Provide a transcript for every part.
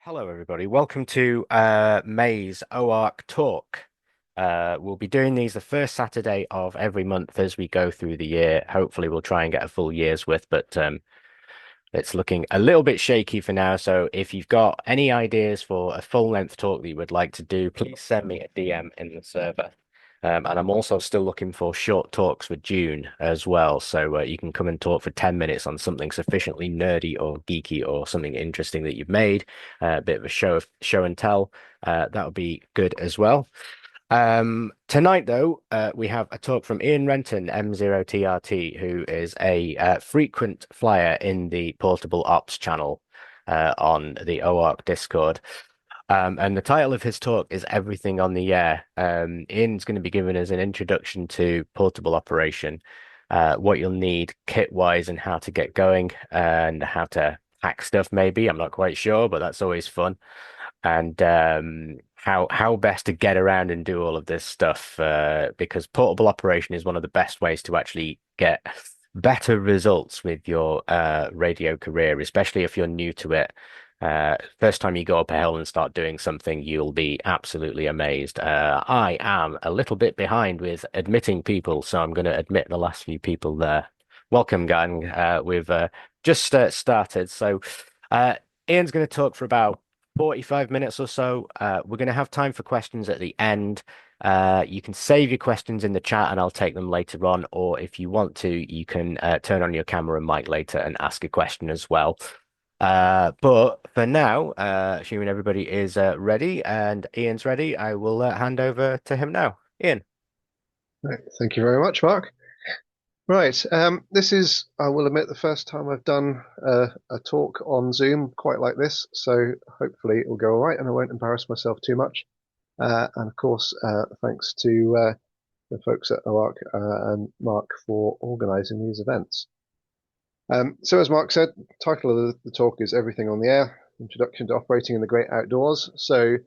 Hello, everybody. Welcome to May's OARC Talk. We'll be doing these the first Saturday of every month as we go through the year. Hopefully, we'll try and get a full year's worth, but it's looking a little bit shaky for now. So, if you've got any ideas for a full-length talk that you would like to do, please send me a DM in the server. And I'm also still looking for short talks for June as well. So you can come and talk for 10 minutes on something sufficiently nerdy or geeky or something interesting that you've made, a bit of a show and tell. That would be good as well. Tonight, though, we have a talk from Ian Renton, M0TRT, who is a frequent flyer in the Portable Ops channel on the OARC Discord. And the title of his talk is Everything on the Air. Ian's going to be giving us an introduction to portable operation, what you'll need kit-wise and how to get going and how to hack stuff, maybe. I'm not quite sure, but that's always fun. And how best to get around and do all of this stuff, because portable operation is one of the best ways to actually get better results with your radio career, especially if you're new to it. First time you go up a hill and start doing something, you'll be absolutely amazed. I am a little bit behind with admitting people, so I'm going to admit the last few people there. Welcome, gang. We've just started. So, uh, Ian's going to talk for about 45 minutes or so. We're going to have time for questions at the end. You can save your questions in the chat and I'll take them later on. Or if you want to, you can turn on your camera and mic later and ask a question as well. But for now, assuming everybody is ready and Ian's ready, I will hand over to him now. Ian. Right, thank you very much, Mark. Right, this is, I will admit, the first time I've done a talk on Zoom quite like this, so hopefully it will go all right and I won't embarrass myself too much. And of course, thanks to the folks at OARC and Mark for organising these events. So as Mark said, the title of the talk is Everything on the Air, Introduction to Operating in the Great Outdoors. So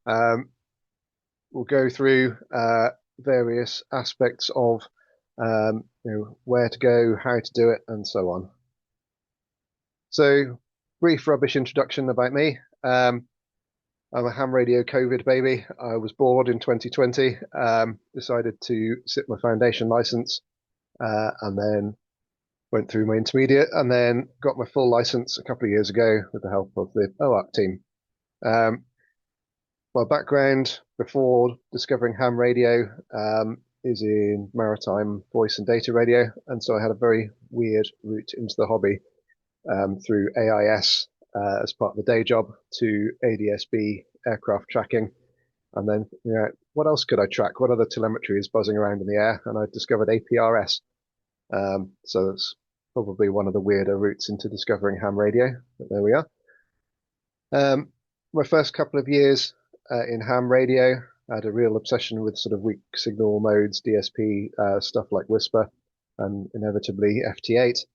um, we'll go through various aspects of where to go, how to do it, and so on. So, brief rubbish introduction about me. I'm a ham radio COVID baby. I was bored in 2020, decided to sit my foundation license, and then went through my intermediate, and then got my full license a couple of years ago with the help of the OARC team. My background before discovering ham radio is in maritime voice and data radio, and so I had a very weird route into the hobby through AIS as part of the day job to ADSB aircraft tracking, and then what else could I track? What other telemetry is buzzing around in the air? And I discovered APRS. So that's probably one of the weirder routes into discovering ham radio, but there we are. My first couple of years in ham radio, I had a real obsession with sort of weak signal modes, DSP, stuff like Whisper, and inevitably FT8.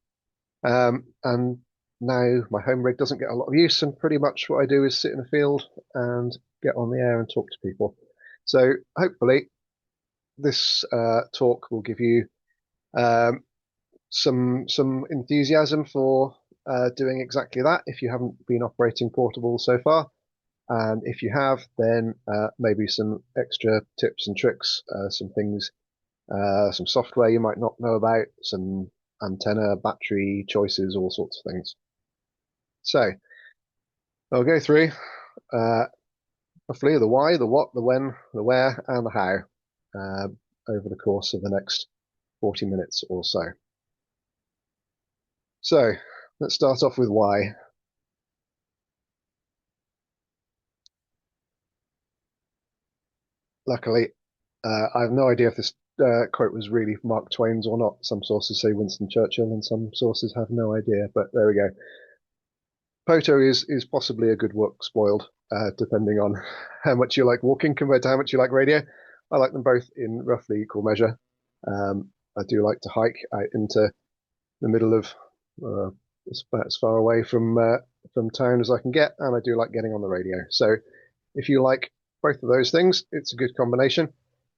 And now my home rig doesn't get a lot of use, and pretty much what I do is sit in a field and get on the air and talk to people. So hopefully this talk will give you some enthusiasm for doing exactly that if you haven't been operating portable so far. And if you have, then maybe some extra tips and tricks, some things, some software you might not know about, some antenna, battery choices, all sorts of things. So I'll go through roughly the why, the what, the when, the where, and the how over the course of the next 40 minutes or so. So let's start off with why. Luckily, I have no idea if this quote was really Mark Twain's or not. Some sources say Winston Churchill, and some sources have no idea. But there we go. Poto is possibly a good work spoiled, depending on how much you like walking compared to how much you like radio. I like them both in roughly equal measure. I do like to hike out into the middle of about as far away from town as I can get, and I do like getting on the radio. So if you like both of those things, it's a good combination.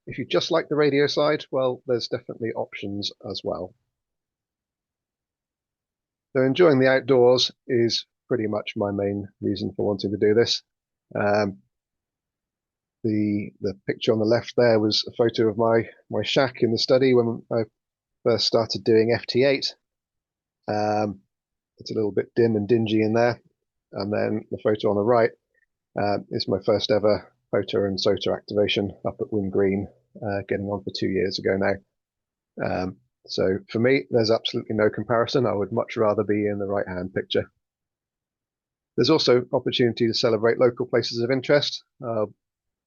If you just like the radio side, well, there's definitely options as well. So enjoying the outdoors is pretty much my main reason for wanting to do this. Um, the picture on the left there was a photo of my shack in the study when I first started doing FT8. It's a little bit dim and dingy in there. And then the photo on the right is my first ever photo and SOTA activation up at Wing Green, getting on for 2 years ago now. So for me, there's absolutely no comparison. I would much rather be in the right-hand picture. There's also opportunity to celebrate local places of interest.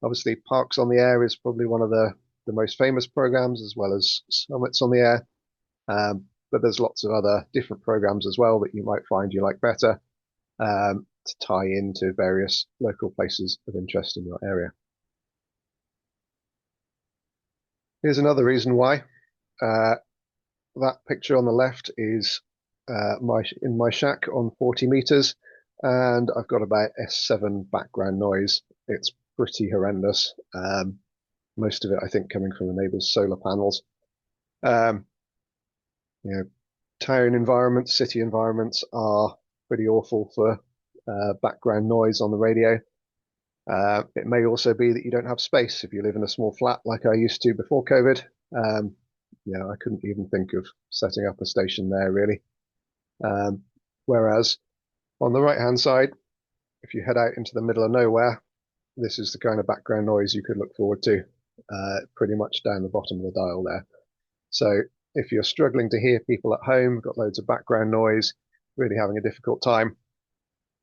Obviously, Parks on the Air is probably one of the most famous programs, as well as Summits on the Air. But there's lots of other different programs as well that you might find you like better, to tie into various local places of interest in your area. Here's another reason why. That picture on the left is in my shack on 40 meters, and I've got about S7 background noise. It's pretty horrendous. Most of it, I think, coming from the neighbours' solar panels. Um, you know, town environments, city environments are pretty awful for background noise on the radio. It may also be that you don't have space if you live in a small flat like I used to before COVID. I couldn't even think of setting up a station there really. Whereas on the right hand side, if you head out into the middle of nowhere, this is the kind of background noise you could look forward to, pretty much down the bottom of the dial there. So if you're struggling to hear people at home, got loads of background noise, really having a difficult time,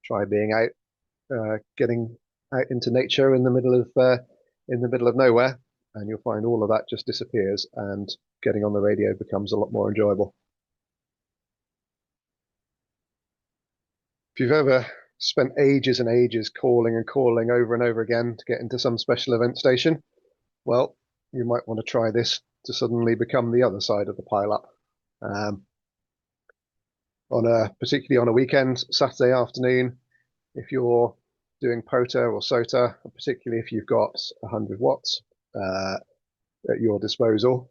try being out, getting out into nature in the middle of nowhere, and you'll find all of that just disappears, and getting on the radio becomes a lot more enjoyable. If you've ever spent ages and ages calling and calling over and over again to get into some special event station, well, you might want to try this to suddenly become the other side of the pile-up. Particularly on a weekend, Saturday afternoon, if you're doing POTA or SOTA, particularly if you've got 100 watts at your disposal,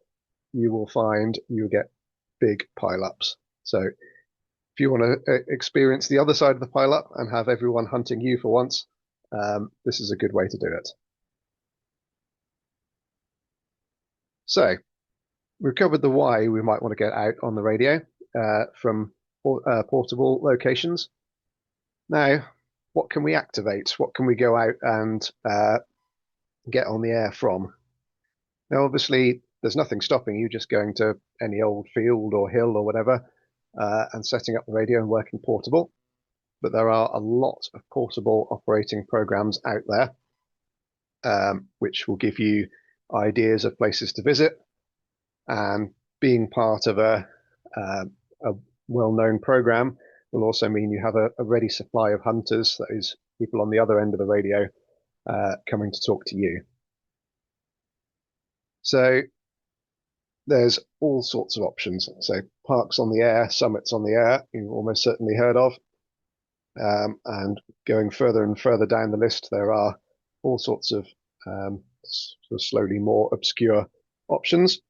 you will find you get big pile-ups. So if you want to experience the other side of the pile-up and have everyone hunting you for once, this is a good way to do it. So we've covered the why we might want to get out on the radio from portable locations. Now, what can we activate? What can we go out and get on the air from? Now, obviously, there's nothing stopping you just going to any old field or hill or whatever and setting up the radio and working portable. But there are a lot of portable operating programs out there, which will give you ideas of places to visit. And being part of a well-known program will also mean you have a ready supply of hunters, that is, people on the other end of the radio coming to talk to you. So there's all sorts of options. So Parks on the Air, Summits on the Air, you've almost certainly heard of. And going further and further down the list, there are all sorts of sort of slowly more obscure options.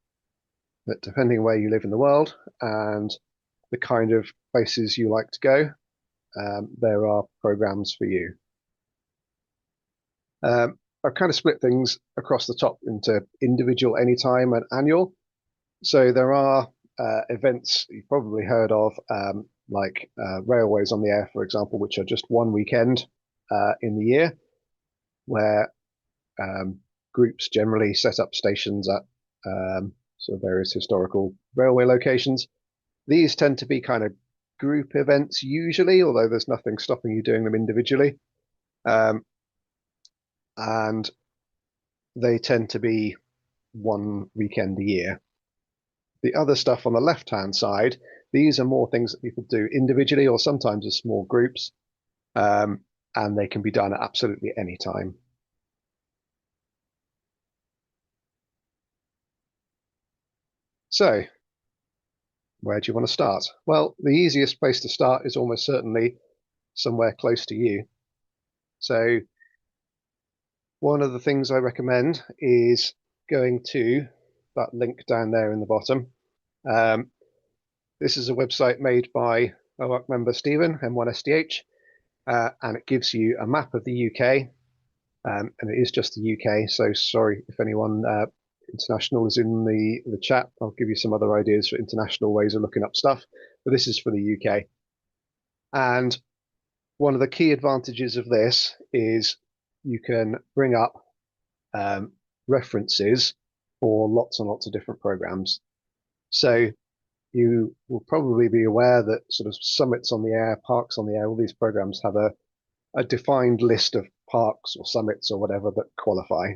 But depending where you live in the world and the kind of places you like to go, there are programs for you. I've kind of split things across the top into individual, anytime, and annual. So there are events you've probably heard of, like Railways on the Air, for example, which are just one weekend in the year, where groups generally set up stations at sort of various historical railway locations. These tend to be kind of group events usually, although there's nothing stopping you doing them individually. And they tend to be one weekend a year. The other stuff on the left-hand side, these are more things that people do individually or sometimes as small groups, and they can be done at absolutely any time. So, where do you want to start? Well, the easiest place to start is almost certainly somewhere close to you. So, one of the things I recommend is going to that link down there in the bottom. This is a website made by OARC member Stephen, M1SDH, and it gives you a map of the UK, and it is just the UK. So sorry if anyone international is in the chat. I'll give you some other ideas for international ways of looking up stuff, but this is for the UK. And one of the key advantages of this is you can bring up references for lots and lots of different programs. So you will probably be aware that sort of summits on the air, parks on the air, all these programs have a defined list of parks or summits or whatever that qualify.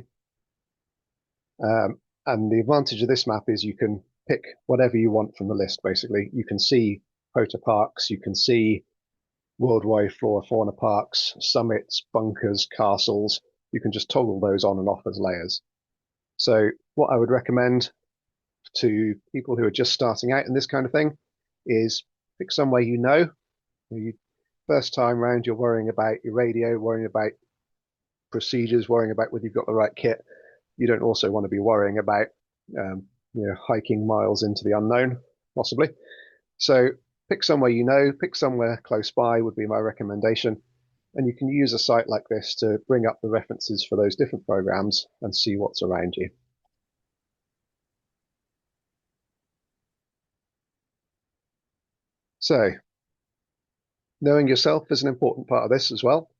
And the advantage of this map is you can pick whatever you want from the list, basically. You can see Pota parks, you can see worldwide flora fauna parks, summits, bunkers, castles. You can just toggle those on and off as layers. So what I would recommend to people who are just starting out in this kind of thing is pick somewhere you know. You, first time round, you're worrying about your radio, worrying about procedures, worrying about whether you've got the right kit. You don't also want to be worrying about hiking miles into the unknown, possibly. So pick somewhere you know, pick somewhere close by would be my recommendation. And you can use a site like this to bring up the references for those different programs and see what's around you. So knowing yourself is an important part of this as well.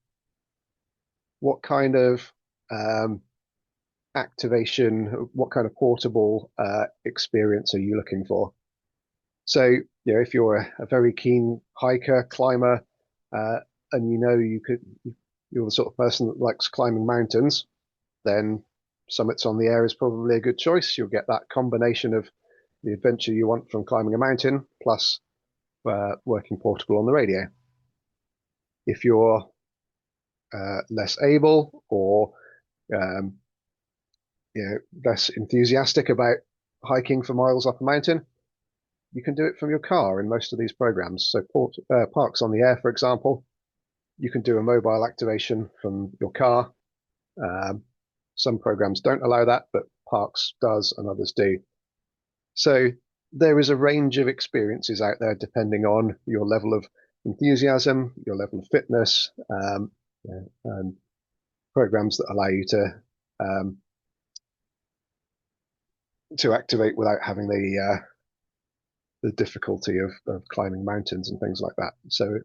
What kind of activation, what kind of portable experience are you looking for? So, if you're a very keen hiker, climber, and you're the sort of person that likes climbing mountains, then Summits on the Air is probably a good choice. You'll get that combination of the adventure you want from climbing a mountain plus working portable on the radio. If you're less able or less enthusiastic about hiking for miles up a mountain, you can do it from your car in most of these programs. So Parks on the Air, for example, you can do a mobile activation from your car. Some programs don't allow that, but Parks does and others do. So there is a range of experiences out there depending on your level of enthusiasm, your level of fitness, and programs that allow you to activate without having the difficulty of climbing mountains and things like that. So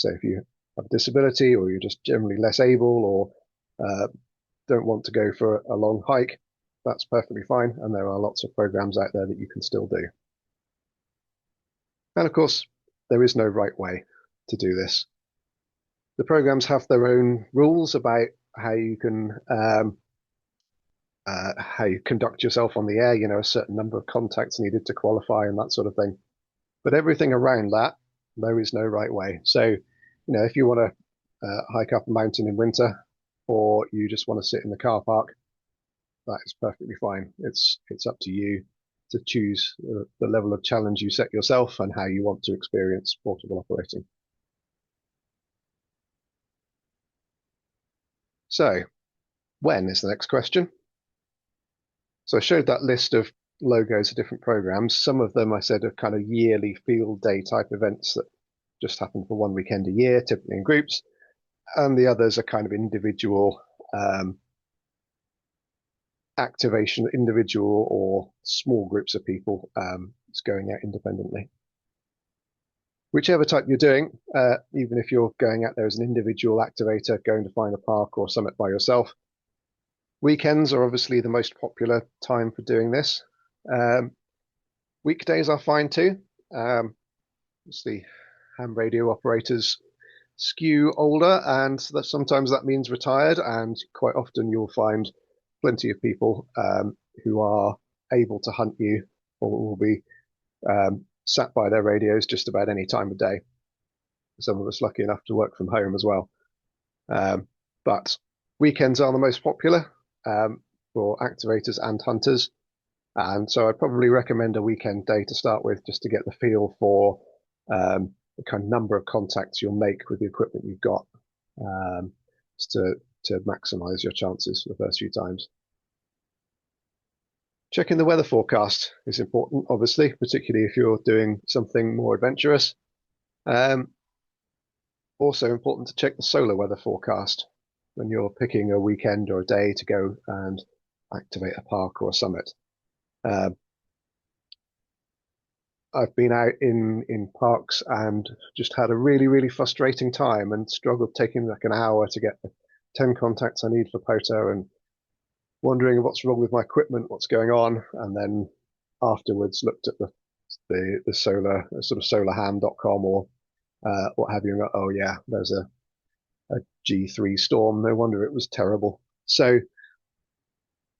if you have a disability or you're just generally less able or don't want to go for a long hike, that's perfectly fine. And there are lots of programs out there that you can still do. And of course, there is no right way to do this. The programs have their own rules about how you can how you conduct yourself on the air, a certain number of contacts needed to qualify and that sort of thing. But everything around that, there is no right way. So, if you want to hike up a mountain in winter or you just want to sit in the car park, that is perfectly fine. It's up to you to choose the level of challenge you set yourself and how you want to experience portable operating. So, when is the next question? So I showed that list of logos of different programs. Some of them I said are kind of yearly field day type events that just happen for one weekend a year, typically in groups. And the others are kind of individual activation, individual or small groups of people going out independently. Whichever type you're doing, even if you're going out there as an individual activator, going to find a park or summit by yourself, weekends are obviously the most popular time for doing this. Weekdays are fine too. Obviously, ham radio operators skew older, and sometimes that means retired, and quite often you'll find plenty of people who are able to hunt you or will be sat by their radios just about any time of day. Some of us lucky enough to work from home as well. But weekends are the most popular for activators and hunters. And so I'd probably recommend a weekend day to start with, just to get the feel for the kind of number of contacts you'll make with the equipment you've got, to maximize your chances for the first few times. Checking the weather forecast is important, obviously, particularly if you're doing something more adventurous. Also important to check the solar weather forecast when you're picking a weekend or a day to go and activate a park or a summit. Uh, I've been out in parks and just had a really frustrating time and struggled taking like an hour to get the 10 contacts I need for POTA and wondering what's wrong with my equipment, what's going on, and then afterwards looked at the solar sort of solarham.com or what have you, and go, oh yeah, there's a G3 storm. No wonder it was terrible. So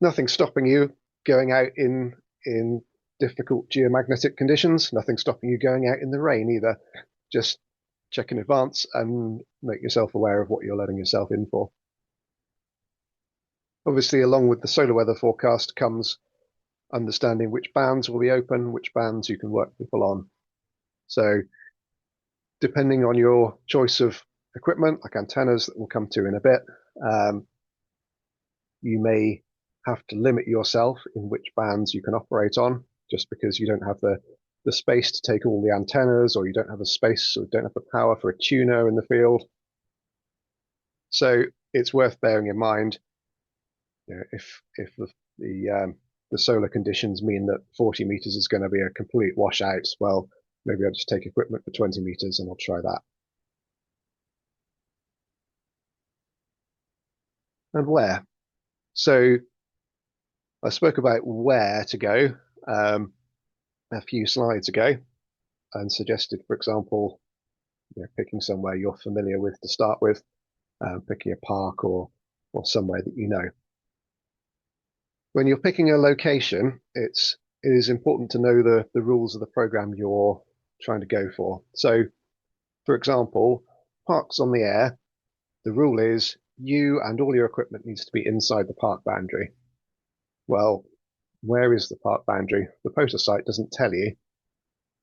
nothing stopping you going out in difficult geomagnetic conditions. Nothing stopping you going out in the rain either. Just check in advance and make yourself aware of what you're letting yourself in for. Obviously, along with the solar weather forecast comes understanding which bands will be open, which bands you can work people on. So depending on your choice of equipment, like antennas that we'll come to in a bit, you may have to limit yourself in which bands you can operate on, just because you don't have the space to take all the antennas, or you don't have the space or don't have the power for a tuner in the field. So it's worth bearing in mind, you know, if the solar conditions mean that 40 meters is going to be a complete washout, well, maybe I'll just take equipment for 20 meters and I'll try that. And where? So I spoke about where to go a few slides ago and suggested, for example, picking somewhere you're familiar with to start with, picking a park or somewhere that you know. When you're picking a location, it is important to know the rules of the program you're trying to go for. So, for example, parks on the air, the rule is you and all your equipment needs to be inside the park boundary. Well, where is the park boundary? The POTA site doesn't tell you.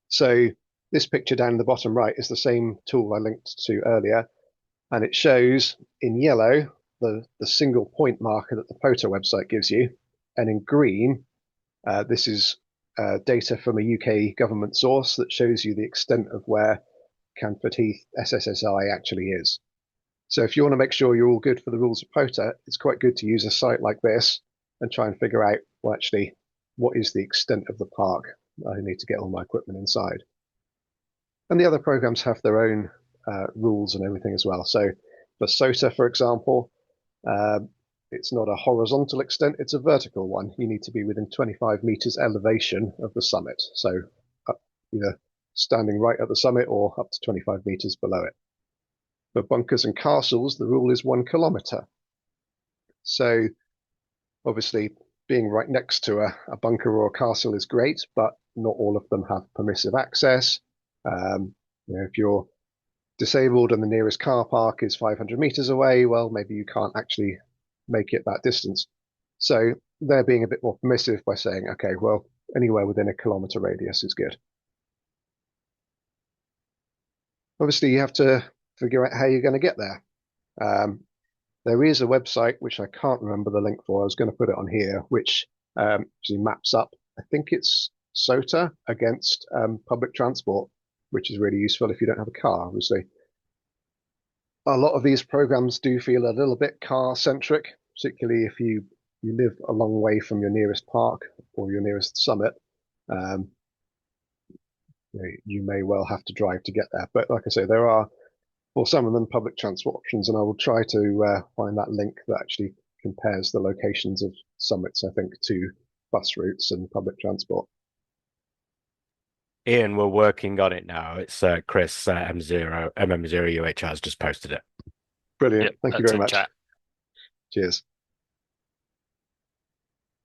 So this picture down the bottom right is the same tool I linked to earlier, and it shows in yellow the single point marker that the POTA website gives you, and in green, this is data from a UK government source that shows you the extent of where Canford Heath SSSI actually is. So if you want to make sure you're all good for the rules of POTA, it's quite good to use a site like this and try and figure out, well, actually, what is the extent of the park I need to get all my equipment inside. And the other programs have their own rules and everything as well. So for SOTA, for example, it's not a horizontal extent, it's a vertical one. You need to be within 25 meters elevation of the summit. So either standing right at the summit or up to 25 meters below it. For bunkers and castles, the rule is 1 kilometer. So obviously being right next to a bunker or a castle is great, but not all of them have permissive access. If you're disabled and the nearest car park is 500 meters away, well, maybe you can't actually make it that distance. So they're being a bit more permissive by saying, okay, well, anywhere within a kilometer radius is good. Obviously, you have to figure out how you're going to get there. There is a website, which I can't remember the link for. I was going to put it on here, which actually maps up, I think it's SOTA against public transport, which is really useful if you don't have a car, obviously. A lot of these programs do feel a little bit car centric, particularly if you live a long way from your nearest park or your nearest summit. You may well have to drive to get there. But like I say, there are, for some of them, public transport options, and I will try to find that link that actually compares the locations of summits, I think, to bus routes and public transport. Ian, we're working on it now. It's Chris MM0UHR has just posted it. Brilliant. Yep, Thank you that's very in much. chat. Cheers.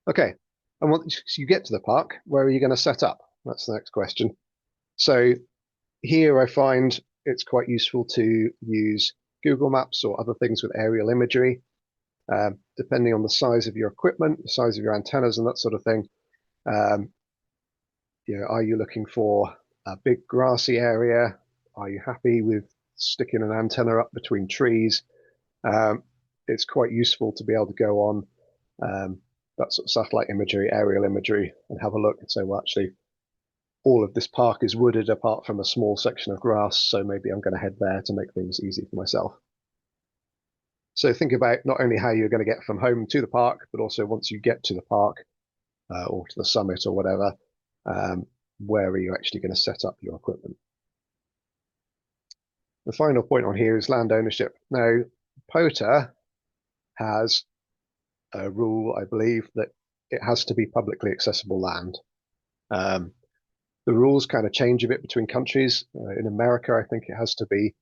Okay. And once you get to the park, where are you going to set up? That's the next question. So here I find it's quite useful to use Google Maps or other things with aerial imagery, depending on the size of your equipment, the size of your antennas and that sort of thing. Are you looking for a big grassy area? Are you happy with sticking an antenna up between trees? It's quite useful to be able to go on that sort of satellite imagery, aerial imagery, and have a look and say, well, actually, all of this park is wooded apart from a small section of grass, so maybe I'm going to head there to make things easy for myself. So think about not only how you're going to get from home to the park, but also once you get to the park or to the summit or whatever, um, where are you actually going to set up your equipment? The final point on here is land ownership. Now, POTA has a rule, I believe, that it has to be publicly accessible land. Um, the rules kind of change a bit between countries. In America, I think it has to be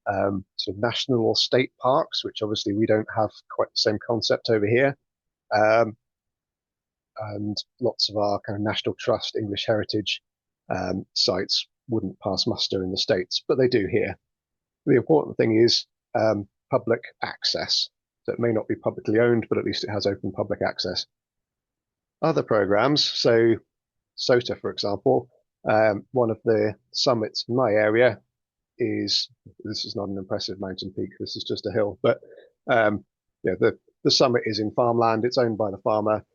sort of national or state parks, which obviously we don't have quite the same concept over here. Um, and lots of our kind of National Trust, English heritage sites wouldn't pass muster in the States, but they do here. The important thing is public access. So it may not be publicly owned, but at least it has open public access. Other programs, so SOTA, for example, one of the summits in my area is, this is not an impressive mountain peak, this is just a hill, but yeah, the summit is in farmland, it's owned by the farmer.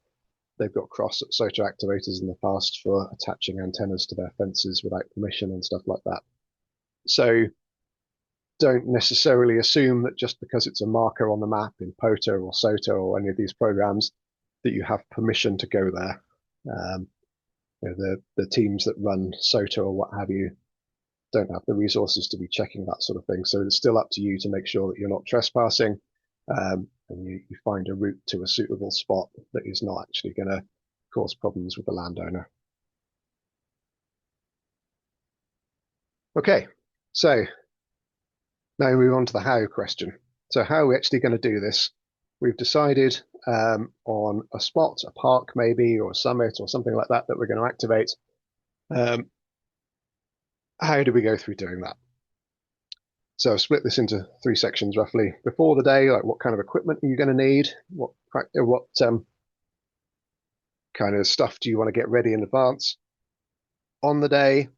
They've got cross SOTA activators in the past for attaching antennas to their fences without permission and stuff like that. So don't necessarily assume that just because it's a marker on the map in POTA or SOTA or any of these programs that you have permission to go there. You know, the teams that run SOTA or what have you don't have the resources to be checking that sort of thing. So it's still up to you to make sure that you're not trespassing and you find a route to a suitable spot that is not actually going to cause problems with the landowner. Okay, so now we move on to the how question. So how are we actually going to do this? We've decided on a spot, a park maybe, or a summit or something like that we're going to activate. How do we go through doing that? So I've split this into 3 sections roughly. Before the day, like what kind of equipment are you going to need? What kind of stuff do you want to get ready in advance? On the day,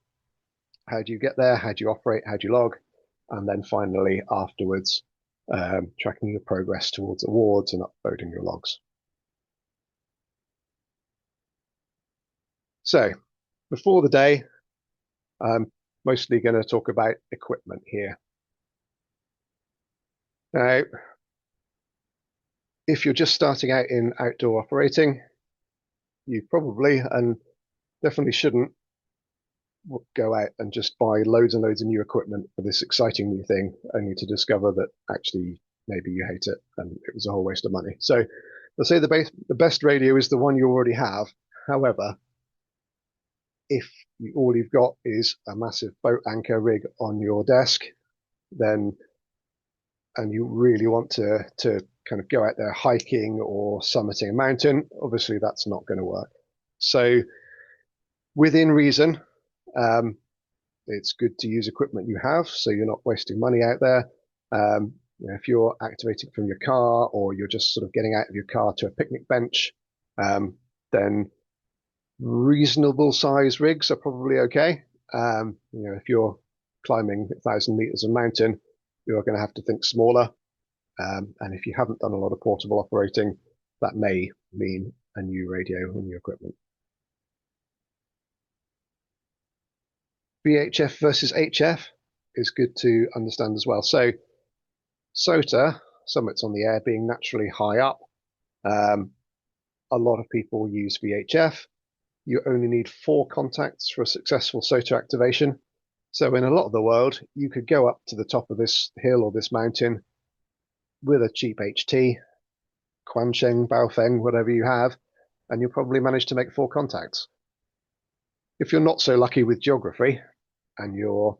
how do you get there? How do you operate? How do you log? And then finally, afterwards, tracking your progress towards awards and uploading your logs. So before the day, I'm mostly going to talk about equipment here. Now, if you're just starting out in outdoor operating, you probably and definitely shouldn't go out and just buy loads and loads of new equipment for this exciting new thing, only to discover that actually maybe you hate it and it was a whole waste of money. So let's say the best radio is the one you already have. However, if all you've got is a massive boat anchor rig on your desk, then and you really want to kind of go out there hiking or summiting a mountain, obviously that's not going to work. So within reason, it's good to use equipment you have so you're not wasting money out there. You know, if you're activating from your car or you're just sort of getting out of your car to a picnic bench, then reasonable size rigs are probably okay. You know, if you're climbing 1,000 meters of mountain, you're going to have to think smaller. And if you haven't done a lot of portable operating, that may mean a new radio and new equipment. VHF versus HF is good to understand as well. So SOTA, summits on the air being naturally high up, a lot of people use VHF. You only need 4 contacts for a successful SOTA activation. So in a lot of the world, you could go up to the top of this hill or this mountain with a cheap HT, Quansheng, Baofeng, whatever you have, and you'll probably manage to make 4 contacts. If you're not so lucky with geography and you're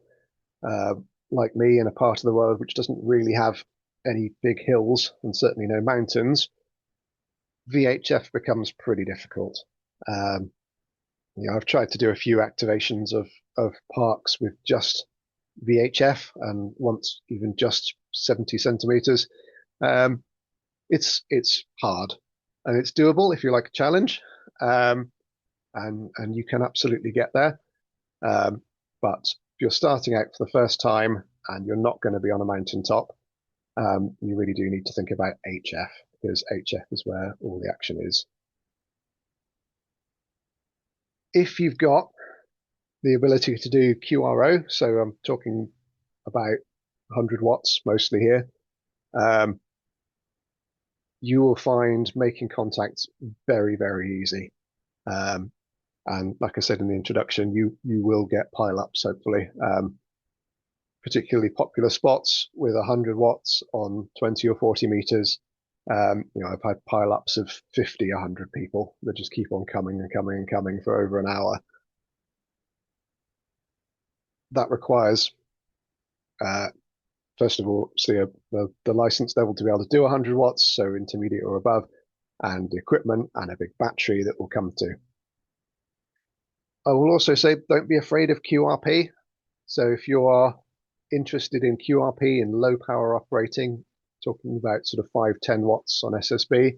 like me in a part of the world which doesn't really have any big hills and certainly no mountains, VHF becomes pretty difficult. You know, I've tried to do a few activations of parks with just VHF and once even just 70 centimeters. It's hard and it's doable if you like a challenge, and you can absolutely get there. But if you're starting out for the first time and you're not going to be on a mountaintop, you really do need to think about HF because HF is where all the action is. If you've got the ability to do QRO. So I'm talking about 100 watts mostly here. Um, you will find making contacts very, very easy. Um, and like I said in the introduction, you will get pile-ups, hopefully. Particularly popular spots with 100 watts on 20 or 40 meters. I've had pile-ups of 50, 100 people that just keep on coming and coming and coming for over an hour. That requires, uh, first of all, the license level to be able to do 100 watts, so intermediate or above, and the equipment and a big battery that will come to. I will also say, don't be afraid of QRP. So if you are interested in QRP and low power operating, talking about sort of 5, 10 watts on SSB,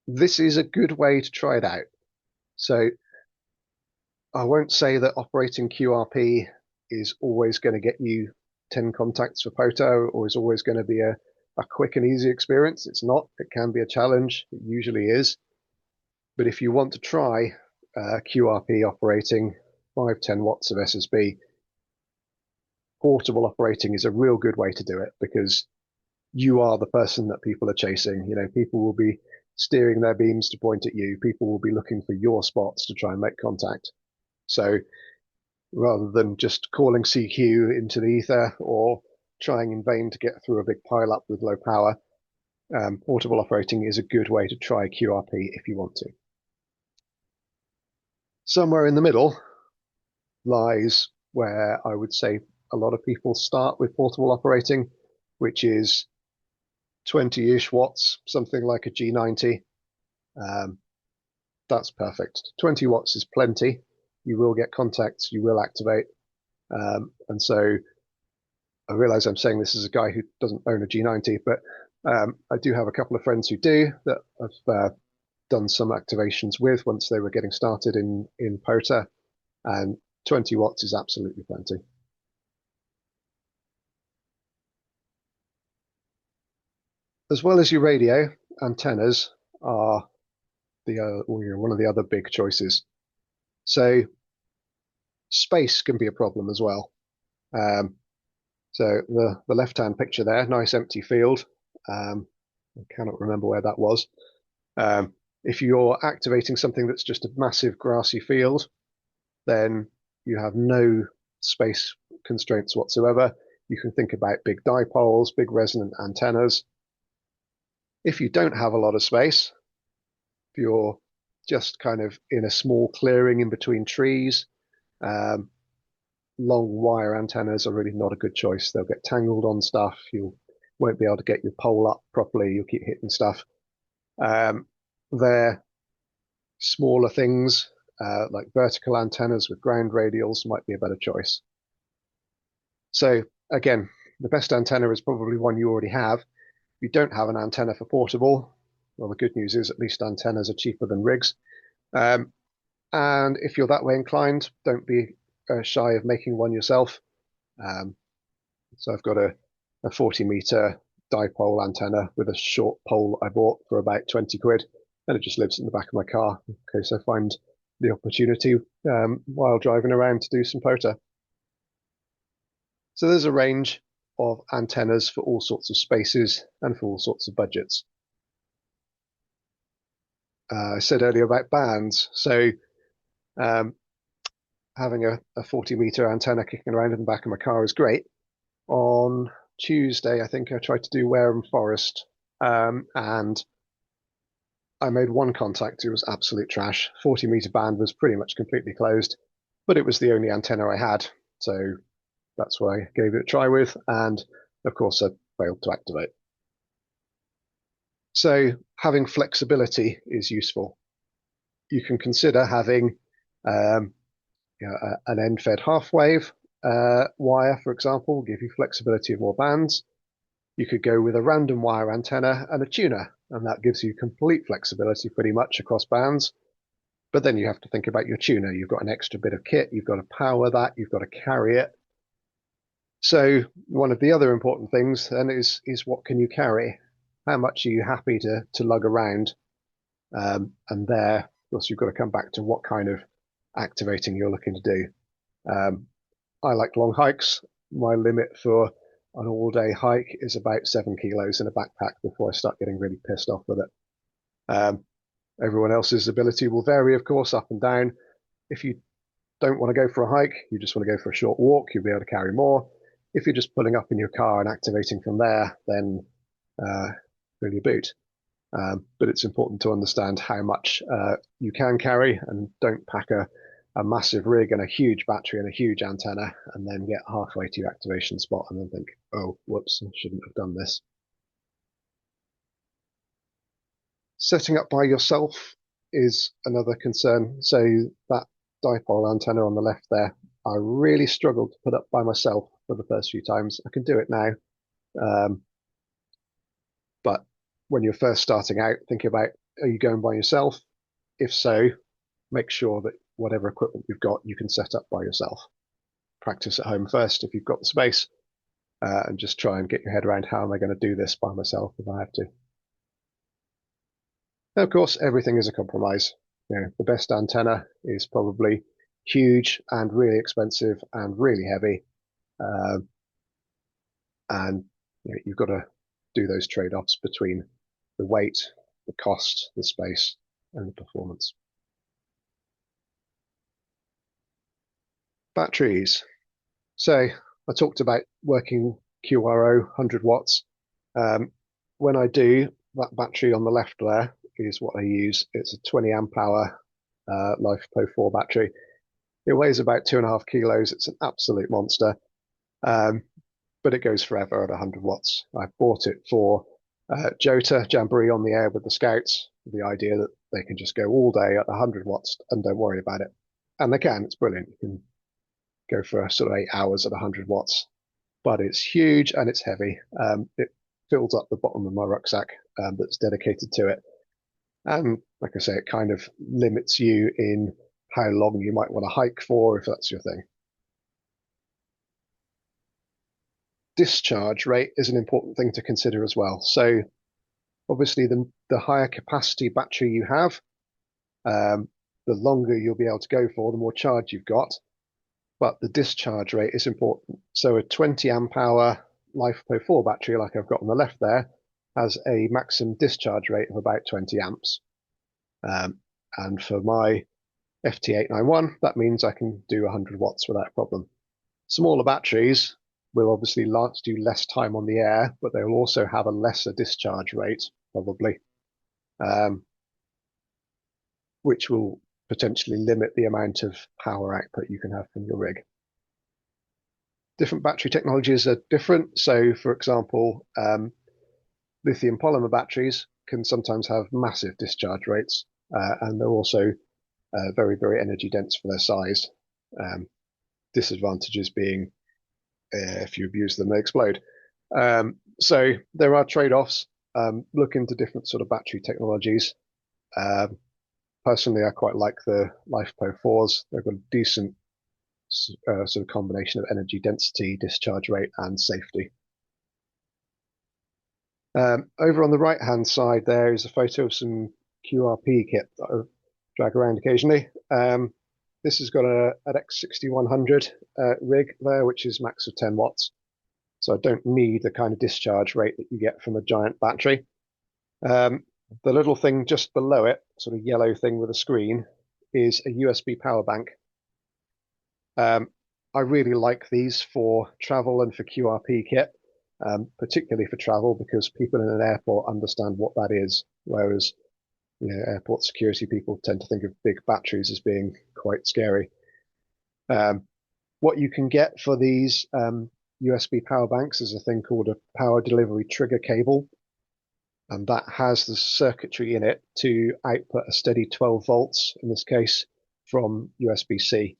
this is a good way to try it out. So I won't say that operating QRP is always going to get you 10 contacts for POTO or is always going to be a quick and easy experience. It's not. It can be a challenge. It usually is. But if you want to try QRP operating 5, 10 watts of SSB, portable operating is a real good way to do it because you are the person that people are chasing. People will be steering their beams to point at you. People will be looking for your spots to try and make contact. So rather than just calling CQ into the ether or trying in vain to get through a big pile up with low power, portable operating is a good way to try QRP if you want to. Somewhere in the middle lies where I would say a lot of people start with portable operating, which is 20-ish watts, something like a G90. That's perfect. 20 watts is plenty. You will get contacts, you will activate. And so I realize I'm saying this as a guy who doesn't own a G90, but I do have a couple of friends who do that I've done some activations with once they were getting started in POTA, and 20 watts is absolutely plenty. As well as your radio, antennas are one of the other big choices. So space can be a problem as well. So the left-hand picture there, nice empty field. I cannot remember where that was. If you're activating something that's just a massive grassy field, then you have no space constraints whatsoever. You can think about big dipoles, big resonant antennas. If you don't have a lot of space, if you're just kind of in a small clearing in between trees, long wire antennas are really not a good choice. They'll get tangled on stuff. You won't be able to get your pole up properly. You'll keep hitting stuff. They're smaller things like vertical antennas with ground radials might be a better choice. So again, the best antenna is probably one you already have. If you don't have an antenna for portable, well, the good news is at least antennas are cheaper than rigs. And if you're that way inclined, don't be shy of making one yourself. So I've got a 40-meter dipole antenna with a short pole I bought for about 20 quid, and it just lives in the back of my car in case I find the opportunity while driving around to do some POTA. So there's a range of antennas for all sorts of spaces and for all sorts of budgets. I said earlier about bands, so having a 40-meter antenna kicking around in the back of my car is great. On Tuesday, I think I tried to do Wareham Forest, and I made one contact. It was absolute trash. 40-meter band was pretty much completely closed, but it was the only antenna I had, so that's what I gave it a try with, and of course I failed to activate. So having flexibility is useful. You can consider having an end-fed half-wave wire, for example, will give you flexibility of more bands. You could go with a random wire antenna and a tuner, and that gives you complete flexibility pretty much across bands. But then you have to think about your tuner. You've got an extra bit of kit, you've got to power that, you've got to carry it. So one of the other important things then is what can you carry? How much are you happy to lug around? And there, of course, you've got to come back to what kind of activating you're looking to do. Um, I like long hikes. My limit for an all-day hike is about 7 kilos in a backpack before I start getting really pissed off with it. Everyone else's ability will vary, of course, up and down. If you don't want to go for a hike, you just want to go for a short walk, you'll be able to carry more. If you're just pulling up in your car and activating from there, then fill your boot. But it's important to understand how much you can carry, and don't pack a massive rig and a huge battery and a huge antenna and then get halfway to your activation spot and then think, oh, whoops, I shouldn't have done this. Setting up by yourself is another concern. So that dipole antenna on the left there, I really struggled to put up by myself for the first few times. I can do it now. But when you're first starting out, think about, are you going by yourself? If so, make sure that whatever equipment you've got, you can set up by yourself. Practice at home first if you've got the space, and just try and get your head around how am I going to do this by myself if I have to. And of course, everything is a compromise. The best antenna is probably huge and really expensive and really heavy, and you've got to do those trade-offs between the weight, the cost, the space, and the performance. Batteries. So I talked about working QRO 100 watts. When I do, that battery on the left there is what I use. It's a 20 amp hour LiFePO4 battery. It weighs about 2.5 kilos. It's an absolute monster, but it goes forever at 100 watts. I bought it for JOTA, Jamboree on the Air with the Scouts, with the idea that they can just go all day at 100 watts and don't worry about it. And they can, it's brilliant. You can go for sort of 8 hours at 100 watts, but it's huge and it's heavy. It fills up the bottom of my rucksack that's dedicated to it. And like I say, it kind of limits you in how long you might want to hike for, if that's your thing. Discharge rate is an important thing to consider as well. So obviously the higher capacity battery you have, the longer you'll be able to go for, the more charge you've got. But the discharge rate is important. So a 20 amp hour LiFePO4 battery, like I've got on the left there, has a maximum discharge rate of about 20 amps. And for my FT891, that means I can do 100 watts without a problem. Smaller batteries will obviously last you less time on the air, but they will also have a lesser discharge rate, probably, which will potentially limit the amount of power output you can have from your rig. Different battery technologies are different. So, for example, lithium polymer batteries can sometimes have massive discharge rates, and they're also very, very energy dense for their size. Disadvantages being if you abuse them, they explode. So there are trade-offs. Look into different sort of battery technologies. Personally, I quite like the LiFePO4s. They've got a decent sort of combination of energy density, discharge rate, and safety. Over on the right-hand side, there is a photo of some QRP kit that I drag around occasionally. This has got an X6100 rig there, which is max of 10 watts. So I don't need the kind of discharge rate that you get from a giant battery. The little thing just below it, sort of yellow thing with a screen, is a USB power bank. I really like these for travel and for QRP kit, particularly for travel, because people in an airport understand what that is, whereas airport security people tend to think of big batteries as being quite scary. What you can get for these USB power banks is a thing called a power delivery trigger cable, and that has the circuitry in it to output a steady 12 volts, in this case, from USB-C.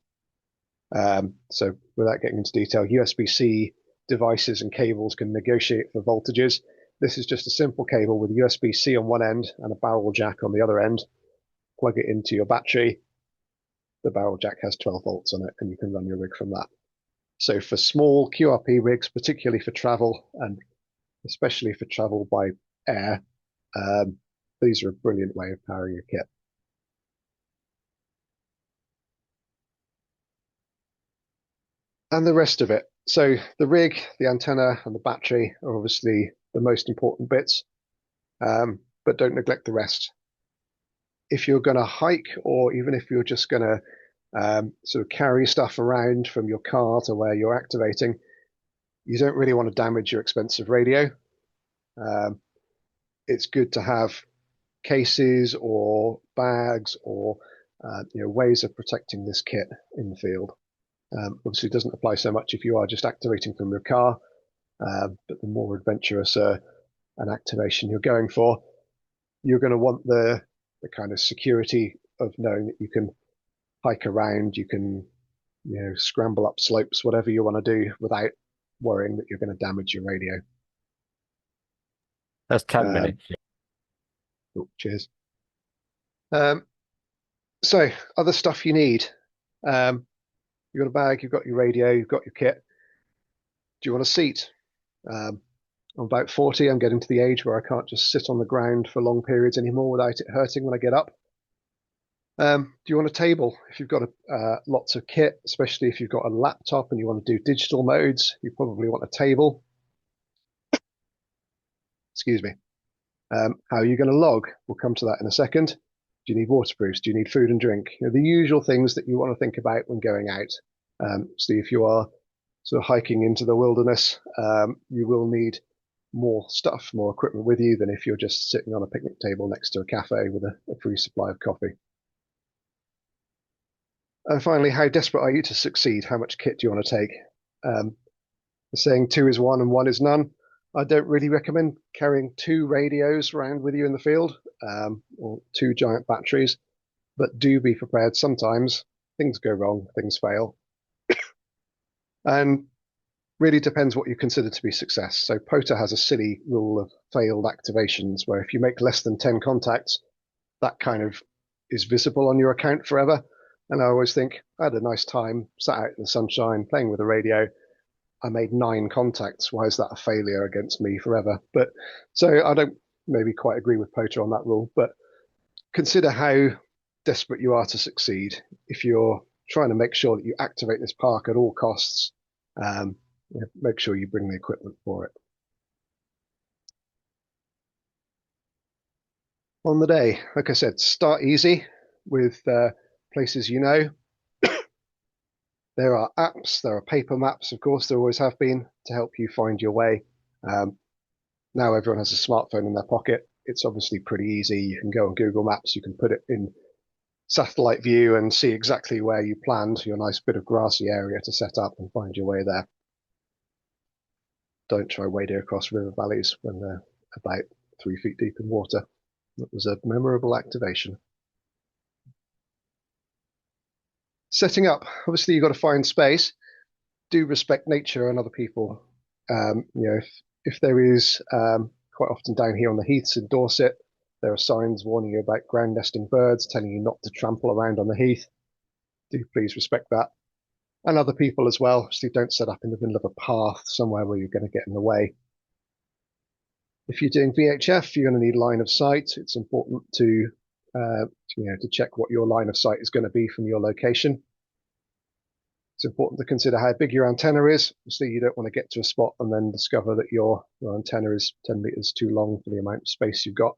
So without getting into detail, USB-C devices and cables can negotiate for voltages. This is just a simple cable with USB-C on one end and a barrel jack on the other end. Plug it into your battery. The barrel jack has 12 volts on it, and you can run your rig from that. So for small QRP rigs, particularly for travel and especially for travel by air, these are a brilliant way of powering your kit. and the rest of it. So the rig, the antenna, and the battery are obviously the most important bits, but don't neglect the rest. If you're going to hike, or even if you're just going to sort of carry stuff around from your car to where you're activating, you don't really want to damage your expensive radio. Um, it's good to have cases or bags or ways of protecting this kit in the field. Obviously, it doesn't apply so much if you are just activating from your car, but the more adventurous an activation you're going for, you're going to want the kind of security of knowing that you can hike around, you can scramble up slopes, whatever you want to do without worrying that you're going to damage your radio. That's 10 Um, minutes. oh, cheers. Um, so other stuff you need. You've got a bag, you've got your radio, you've got your kit. Do you want a seat? Um, I'm about 40. I'm getting to the age where I can't just sit on the ground for long periods anymore without it hurting when I get up. Do you want a table? If you've got lots of kit, especially if you've got a laptop and you want to do digital modes, you probably want a table. Excuse me. How are you going to log? We'll come to that in a second. Do you need waterproofs? Do you need food and drink? The usual things that you want to think about when going out. So if you are sort of hiking into the wilderness, you will need more stuff, more equipment with you than if you're just sitting on a picnic table next to a cafe with a free supply of coffee. And finally, how desperate are you to succeed? How much kit do you want to take? The saying two is one and one is none. I don't really recommend carrying two radios around with you in the field, or two giant batteries, but do be prepared. Sometimes things go wrong, things fail. And really depends what you consider to be success. So POTA has a silly rule of failed activations where if you make less than 10 contacts, that kind of is visible on your account forever. And I always think, I had a nice time, sat out in the sunshine, playing with the radio. I made 9 contacts. Why is that a failure against me forever? But so I don't maybe quite agree with POTA on that rule, but consider how desperate you are to succeed. If you're trying to make sure that you activate this park at all costs, make sure you bring the equipment for it. On the day, like I said, start easy with places you know. There are apps, there are paper maps, of course, there always have been, to help you find your way. Now everyone has a smartphone in their pocket. It's obviously pretty easy. You can go on Google Maps, you can put it in satellite view and see exactly where you planned your nice bit of grassy area to set up and find your way there. Don't try wading across river valleys when they're about 3 feet deep in water. That was a memorable activation. Setting up, obviously you've got to find space. Do respect nature and other people. If there is, quite often down here on the heaths in Dorset, there are signs warning you about ground nesting birds, telling you not to trample around on the heath. Do please respect that. And other people as well. So don't set up in the middle of a path somewhere where you're going to get in the way. If you're doing VHF, you're going to need line of sight. It's important to check what your line of sight is going to be from your location. It's important to consider how big your antenna is. So you don't want to get to a spot and then discover that your antenna is 10 meters too long for the amount of space you've got.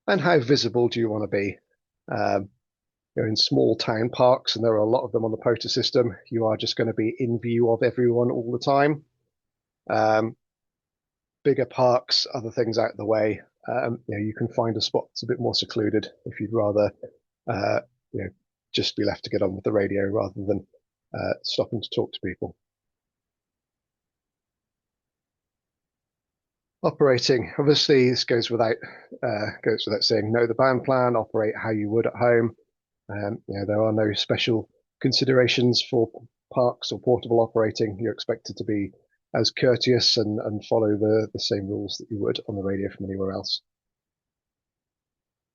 And how visible do you want to be? You're in small town parks, and there are a lot of them on the POTA system. You are just going to be in view of everyone all the time. Bigger parks, other things out of the way. You can find a spot that's a bit more secluded if you'd rather, just be left to get on with the radio rather than stopping to talk to people. Operating, obviously, this goes without saying. Know the band plan, operate how you would at home. There are no special considerations for parks or portable operating. You're expected to be as courteous and follow the same rules that you would on the radio from anywhere else.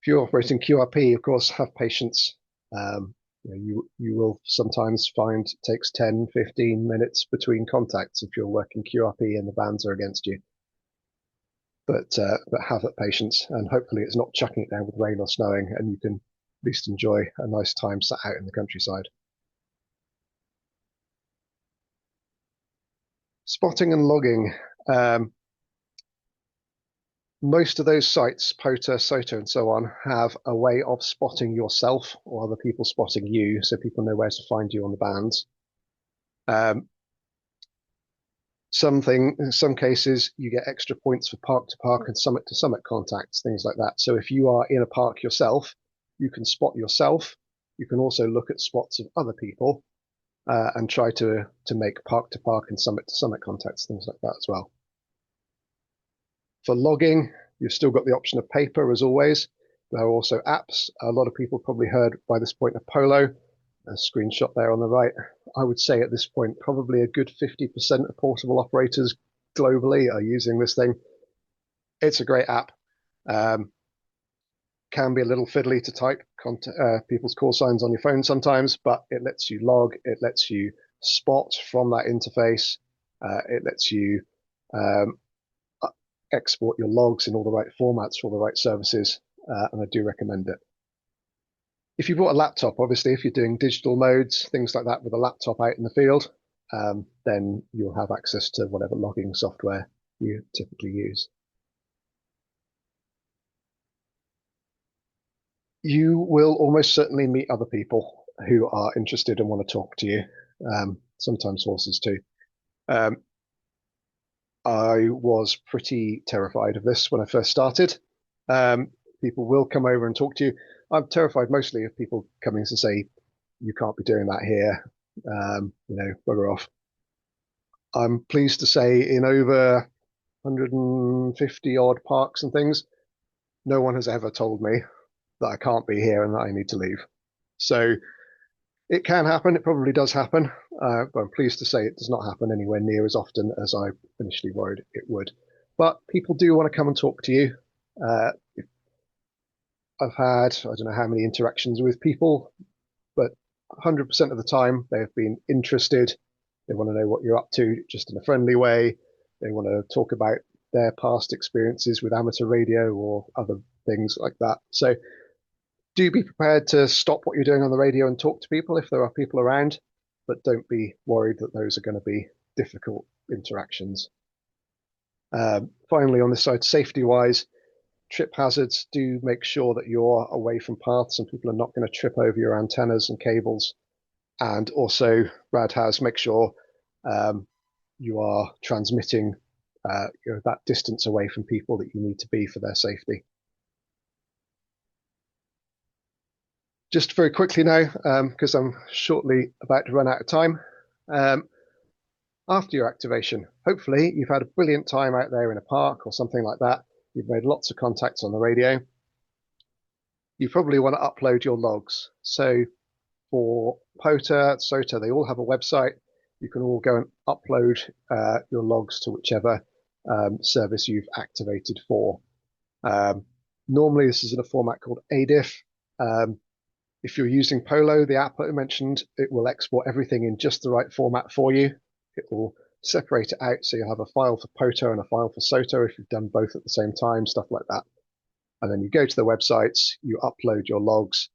If you're operating QRP, of course, have patience. You will sometimes find it takes 10, 15 minutes between contacts if you're working QRP and the bands are against you. But have that patience, and hopefully it's not chucking it down with rain or snowing, and you can at least enjoy a nice time sat out in the countryside. Spotting and logging. Um, Most of those sites, POTA, SOTA, and so on, have a way of spotting yourself or other people spotting you, so people know where to find you on the bands. Um, in some cases, you get extra points for park to park and summit to summit contacts, things like that. So if you are in a park yourself, you can spot yourself. You can also look at spots of other people and try to make park to park and summit to summit contacts, things like that as well. For logging, you've still got the option of paper as always. There are also apps. A lot of people probably heard by this point of Polo, a screenshot there on the right. I would say at this point, probably a good 50% of portable operators globally are using this thing. It's a great app. Can be a little fiddly to type people's call signs on your phone sometimes, but it lets you log, it lets you spot from that interface, it lets you export your logs in all the right formats for all the right services, and I do recommend it. If you bought a laptop, obviously, if you're doing digital modes, things like that with a laptop out in the field, then you'll have access to whatever logging software you typically use. You will almost certainly meet other people who are interested and want to talk to you, sometimes horses too. I was pretty terrified of this when I first started. People will come over and talk to you. I'm terrified mostly of people coming to say, you can't be doing that here, bugger off. I'm pleased to say in over 150 odd parks and things, no one has ever told me that I can't be here and that I need to leave. So it can happen. It probably does happen. But I'm pleased to say it does not happen anywhere near as often as I initially worried it would. But people do want to come and talk to you. I've had, I don't know how many interactions with people, but 100% of the time they have been interested. They want to know what you're up to just in a friendly way. They want to talk about their past experiences with amateur radio or other things like that. So do be prepared to stop what you're doing on the radio and talk to people if there are people around, but don't be worried that those are going to be difficult interactions. Finally, on this side, safety-wise, trip hazards, do make sure that you're away from paths and people are not going to trip over your antennas and cables. And also, Radhaz, make sure you are transmitting that distance away from people that you need to be for their safety. Just very quickly now, because I'm shortly about to run out of time. After your activation, hopefully you've had a brilliant time out there in a park or something like that. You've made lots of contacts on the radio. You probably want to upload your logs. So for POTA, SOTA, they all have a website. You can all go and upload your logs to whichever service you've activated for. Normally, this is in a format called ADIF. If you're using Polo, the app I mentioned, it will export everything in just the right format for you. It will separate it out so you'll have a file for POTA and a file for SOTA if you've done both at the same time, stuff like that. And then you go to the websites, you upload your logs,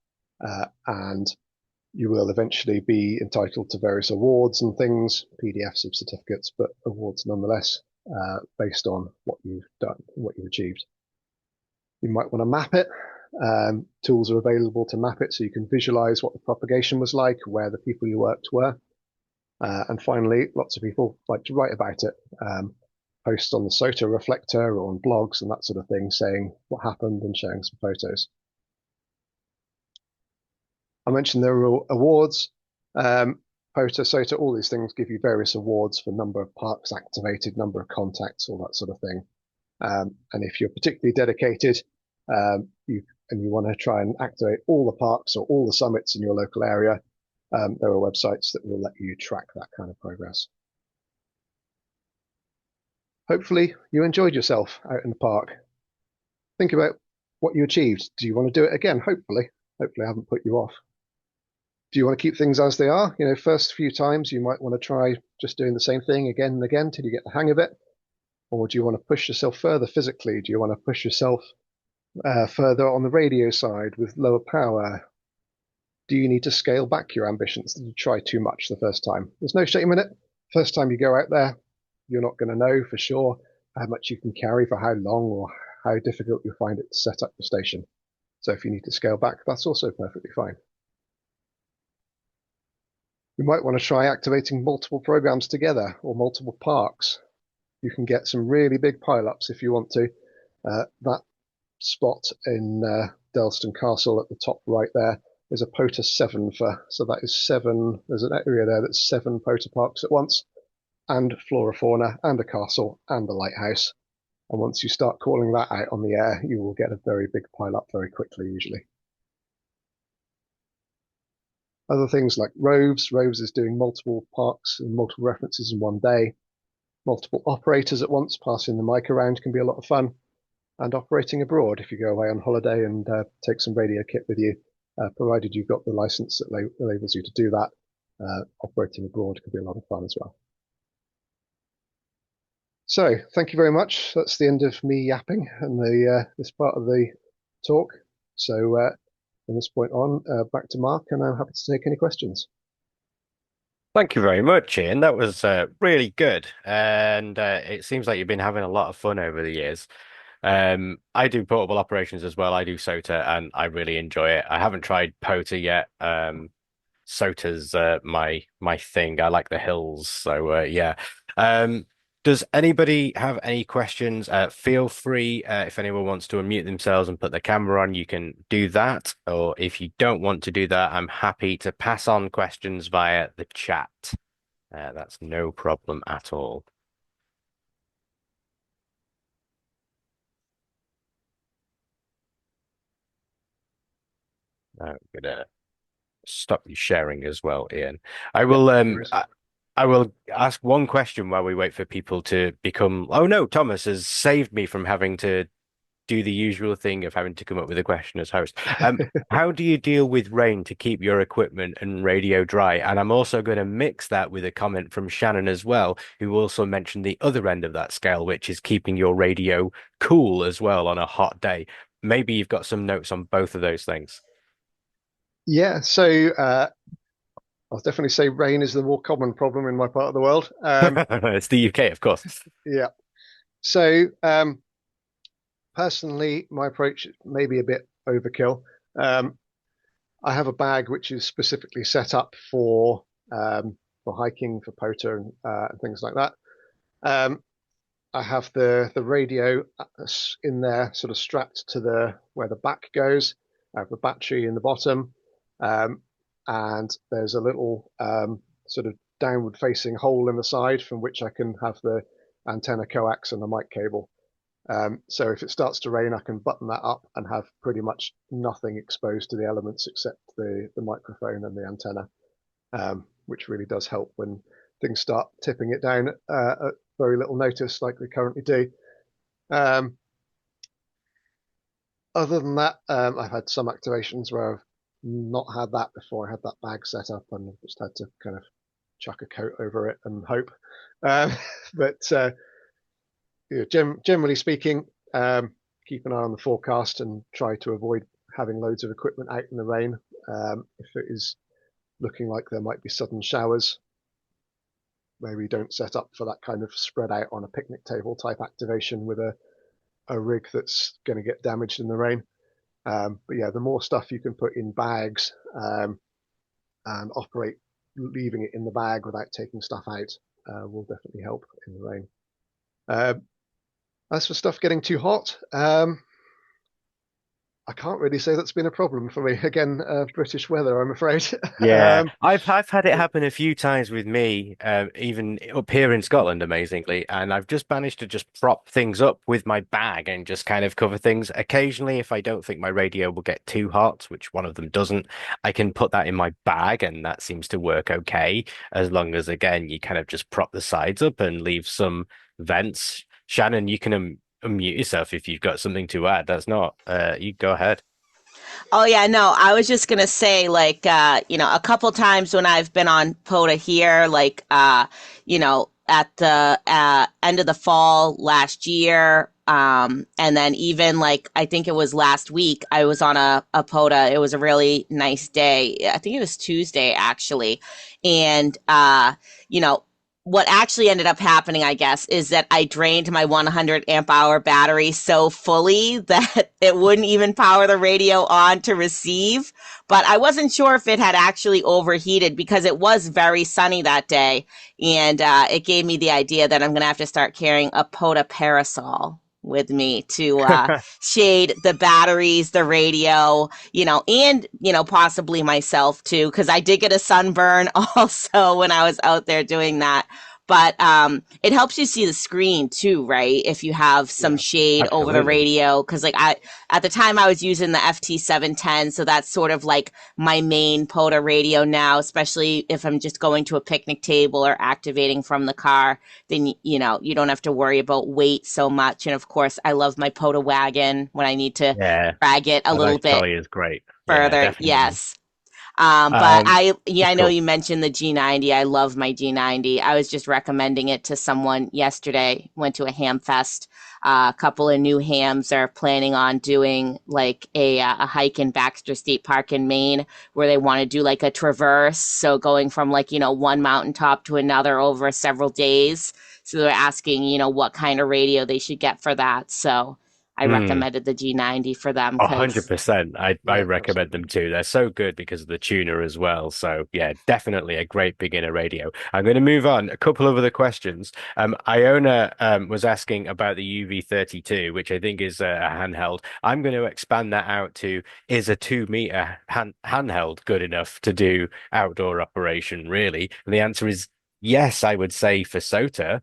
and you will eventually be entitled to various awards and things, PDFs of certificates, but awards nonetheless, based on what you've done, what you've achieved. You might want to map it. Tools are available to map it so you can visualize what the propagation was like, where the people you worked were. And finally, lots of people like to write about it, post on the SOTA reflector or on blogs and that sort of thing, saying what happened and sharing some photos. I mentioned there are awards. POTA, SOTA, all these things give you various awards for number of parks activated, number of contacts, all that sort of thing. And if you're particularly dedicated, you want to try and activate all the parks or all the summits in your local area, there are websites that will let you track that kind of progress. Hopefully you enjoyed yourself out in the park. Think about what you achieved. Do you want to do it again? Hopefully I haven't put you off. Do you want to keep things as they are? First few times you might want to try just doing the same thing again and again till you get the hang of it. Or do you want to push yourself further physically? Do you want to push yourself further on the radio side with lower power? Do you need to scale back your ambitions? Did you try too much the first time? There's no shame in it. First time you go out there, you're not going to know for sure how much you can carry for how long or how difficult you find it to set up the station. So if you need to scale back, that's also perfectly fine. You might want to try activating multiple programs together or multiple parks. You can get some really big pileups if you want to. That spot in Delston Castle at the top right there is a POTA 7 for, so that is 7, there's an area there that's 7 POTA parks at once, and flora fauna, and a castle, and a lighthouse. And once you start calling that out on the air, you will get a very big pile up very quickly, usually. Other things like Roves. Roves is doing multiple parks and multiple references in one day. Multiple operators at once passing the mic around can be a lot of fun. And operating abroad, if you go away on holiday and take some radio kit with you, provided you've got the license that enables you to do that, operating abroad can be a lot of fun as well. So thank you very much. That's the end of me yapping and this part of the talk. So from this point on, back to Mark, and I'm happy to take any questions. Thank you very much, Ian. That was really good. And it seems like you've been having a lot of fun over the years. I do portable operations as well. I do SOTA and I really enjoy it. I haven't tried POTA yet. SOTA's my thing. I like the hills. So yeah. Um, does anybody have any questions? Feel free, if anyone wants to unmute themselves and put their camera on, you can do that. Or if you don't want to do that, I'm happy to pass on questions via the chat. That's no problem at all. I'm gonna stop you sharing as well, Ian. I Yeah, will no worries. I will ask one question while we wait for people to become. Oh no, Thomas has saved me from having to do the usual thing of having to come up with a question as host. How do you deal with rain to keep your equipment and radio dry? And I'm also going to mix that with a comment from Shannon as well, who also mentioned the other end of that scale, which is keeping your radio cool as well on a hot day. Maybe you've got some notes on both of those things. Yeah, so I'll definitely say rain is the more common problem in my part of the world. It's the UK, of course. Yeah. So personally, my approach may be a bit overkill. Um, I have a bag which is specifically set up for hiking, for POTA, and things like that. Um, I have the radio in there, sort of strapped to the where the back goes. I have the battery in the bottom, um, and there's a little sort of downward facing hole in the side from which I can have the antenna coax and the mic cable. So if it starts to rain, I can button that up and have pretty much nothing exposed to the elements except the microphone and the antenna, which really does help when things start tipping it down at very little notice, like they currently do. Um, Other than that, I've had some activations where I've not had that before. I had that bag set up and just had to kind of chuck a coat over it and hope. Um, but generally speaking, keep an eye on the forecast and try to avoid having loads of equipment out in the rain. If it is looking like there might be sudden showers, maybe don't set up for that kind of spread out on a picnic table type activation with a rig that's going to get damaged in the rain. But yeah, the more stuff you can put in bags and operate leaving it in the bag without taking stuff out will definitely help in the rain. As for stuff getting too hot, I can't really say that's been a problem for me. Again, British weather, I'm afraid. Yeah, I've had it happen a few times with me, even up here in Scotland, amazingly, and I've just managed to just prop things up with my bag and just kind of cover things. Occasionally, if I don't think my radio will get too hot, which one of them doesn't, I can put that in my bag, and that seems to work okay, as long as again you kind of just prop the sides up and leave some vents. Shannon, you can unmute yourself if you've got something to add. That's not, you go ahead. Oh yeah, no, I was just gonna say a couple times when I've been on POTA here, at the end of the fall last year, and then even like I think it was last week, I was on a POTA. It was a really nice day. I think it was Tuesday actually, and you know, what actually ended up happening, I guess, is that I drained my 100 amp hour battery so fully that it wouldn't even power the radio on to receive. But I wasn't sure if it had actually overheated because it was very sunny that day. And it gave me the idea that I'm going to have to start carrying a POTA parasol with me to shade the batteries, the radio, and, possibly myself too, because I did get a sunburn also when I was out there doing that. But it helps you see the screen too, right? If you have some Yeah, shade over the Absolutely. radio, because like at the time I was using the FT 710, so that's sort of like my main POTA radio now, especially if I'm just going to a picnic table or activating from the car. Then you don't have to worry about weight so much. And of course, I love my POTA wagon when I need to Yeah, drag it a a little nice bit trolley is great. Yeah, further. definitely. Yes. But Um, I know cool. you mentioned the G90. I love my G90. I was just recommending it to someone yesterday. Went to a ham fest. A couple of new hams are planning on doing like a hike in Baxter State Park in Maine, where they want to do like a traverse. So going from like one mountaintop to another over several days. So they're asking what kind of radio they should get for that. So I Hmm. recommended the G90 for them A because 100%. I yeah, recommend them absolutely. too. They're so good because of the tuner as well. So yeah, definitely a great beginner radio. I'm going to move on. A couple of other questions. Iona was asking about the UV32, which I think is a handheld. I'm going to expand that out to is a 2 meter handheld good enough to do outdoor operation, really? And the answer is yes, I would say for SOTA,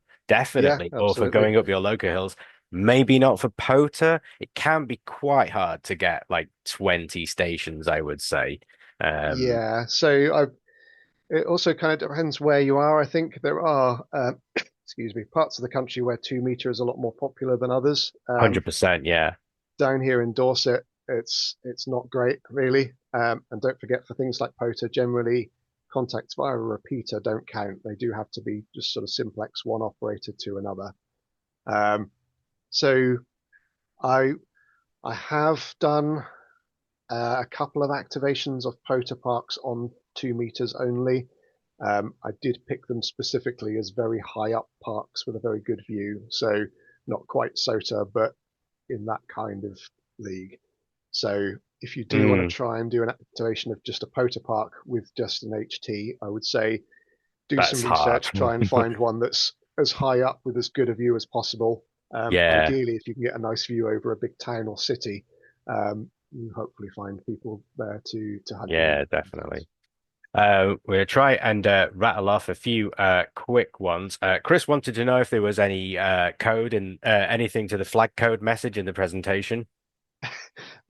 Yeah, definitely, or for absolutely. going up your local hills. Maybe not for POTA. It can be quite hard to get like 20 stations, I would say. Um, Yeah, it also kind of depends where you are. I think there are, excuse me, parts of the country where 2 meter is a lot more popular than others. 100%, yeah. Down here in Dorset, it's not great really. And don't forget, for things like POTA, generally contacts via a repeater don't count. They do have to be just sort of simplex one operator to another. Um, so I I have done a couple of activations of POTA parks on 2 meters only. I did pick them specifically as very high up parks with a very good view, so not quite SOTA, but in that kind of league. So if you do want to Mm, try and do an activation of just a POTA park with just an HT, I would say do some that's hard. research, try and find one that's as high up with as good a view as possible. Yeah, Ideally, if you can get a nice view over a big town or city, you hopefully find people there to hug you yeah, and things. definitely. We'll try and rattle off a few quick ones. Chris wanted to know if there was any code and anything to the flag code message in the presentation.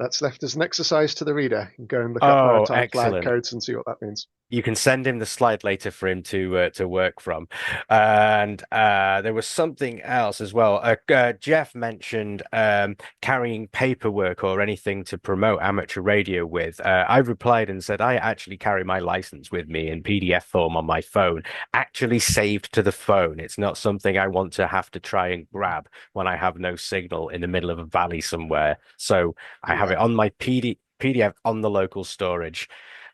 That's left as an exercise to the reader. You can go and look up Oh, maritime flag excellent. codes and see what that means. You can send him the slide later for him to work from. And there was something else as well. Jeff mentioned carrying paperwork or anything to promote amateur radio with. I replied and said I actually carry my license with me in PDF form on my phone, actually saved to the phone. It's not something I want to have to try and grab when I have no signal in the middle of a valley somewhere. So I have Yeah. it on my PDF on the local storage.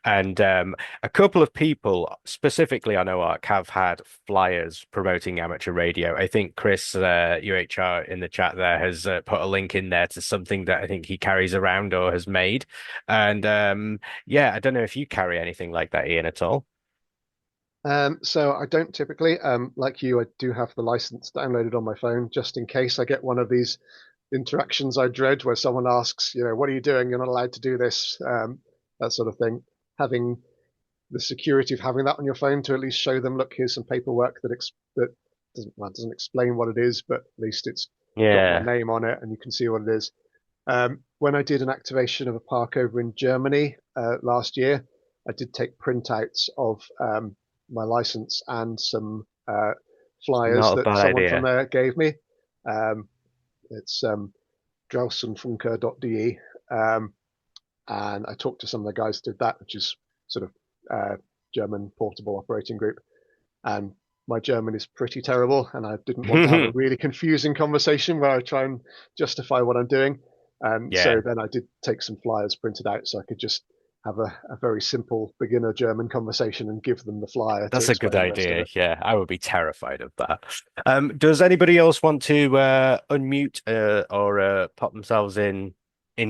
And a couple of people, specifically on OARC, have had flyers promoting amateur radio. I think Chris, UHR, in the chat there has put a link in there to something that I think he carries around or has made. And yeah, I don't know if you carry anything like that, Ian, at all. So I don't typically, like you, I do have the license downloaded on my phone just in case I get one of these interactions I dread where someone asks, what are you doing? You're not allowed to do this, that sort of thing. Having the security of having that on your phone to at least show them, look, here's some paperwork that doesn't explain what it is, but at least it's got my Yeah. name on it and you can see what it is. When I did an activation of a park over in Germany last year, I did take printouts of my license and some flyers Not a that bad someone from idea. there gave me. Um, it's drausenfunker.de. And I talked to some of the guys who did that, which is sort of German portable operating group. And my German is pretty terrible, and I didn't want to have a really confusing conversation where I try and justify what I'm doing. So Yeah. then I did take some flyers printed out so I could just have a very simple beginner German conversation and give them the flyer to That's a good explain the rest of idea. it. Yeah, I would be terrified of that. Does anybody else want to unmute or pop themselves in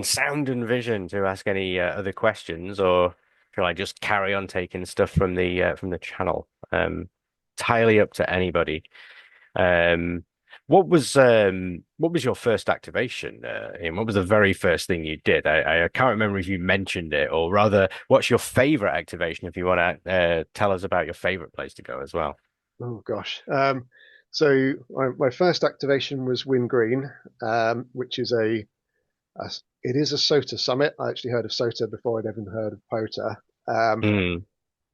sound and vision to ask any other questions, or shall I just carry on taking stuff from the channel? Entirely up to anybody. Um, what was your first activation, Ian? What was the very first thing you did? I can't remember if you mentioned it, or rather, what's your favorite activation if you want to tell us about your favorite place to go as well. Oh gosh. So my first activation was Win Green, which is it is a SOTA summit. I actually heard of SOTA before I'd ever heard of POTA. Um, Mm.